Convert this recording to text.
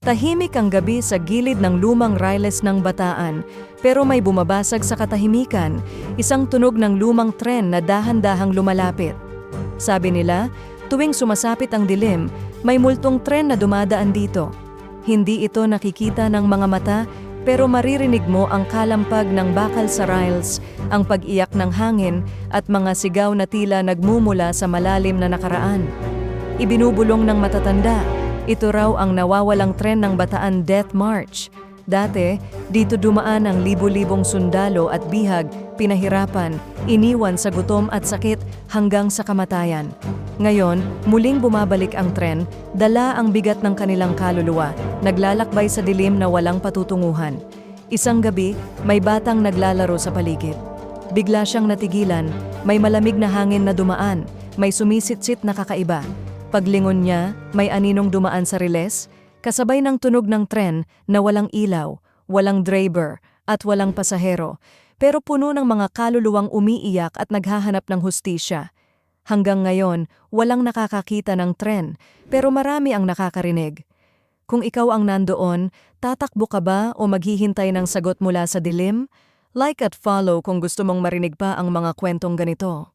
Tahimik ang gabi sa gilid ng lumang riles ng Bataan, pero may bumabasag sa katahimikan, isang tunog ng lumang tren na dahan-dahang lumalapit. Sabi nila, tuwing sumasapit ang dilim, may multong tren na dumadaan dito. Hindi ito nakikita ng mga mata, pero maririnig mo ang kalampag ng bakal sa rails, ang pag-iyak ng hangin, at mga sigaw na tila nagmumula sa malalim na nakaraan. Ibinubulong ng matatanda, ito raw ang nawawalang tren ng Bataan Death March. Dati, dito dumaan ang libu-libong sundalo at bihag, pinahirapan, iniwan sa gutom at sakit hanggang sa kamatayan. Ngayon, muling bumabalik ang tren, dala ang bigat ng kanilang kaluluwa, naglalakbay sa dilim na walang patutunguhan. Isang gabi, may batang naglalaro sa paligid. Bigla siyang natigilan, may malamig na hangin na dumaan, may sumisitsit na kakaiba. Paglingon niya, may aninong dumaan sa riles, kasabay ng tunog ng tren na walang ilaw, walang driver, at walang pasahero, pero puno ng mga kaluluwang umiiyak at naghahanap ng hustisya. Hanggang ngayon, walang nakakakita ng tren, pero marami ang nakakarinig. Kung ikaw ang nandoon, tatakbo ka ba o maghihintay ng sagot mula sa dilim? Like at follow kung gusto mong marinig pa ang mga kwentong ganito.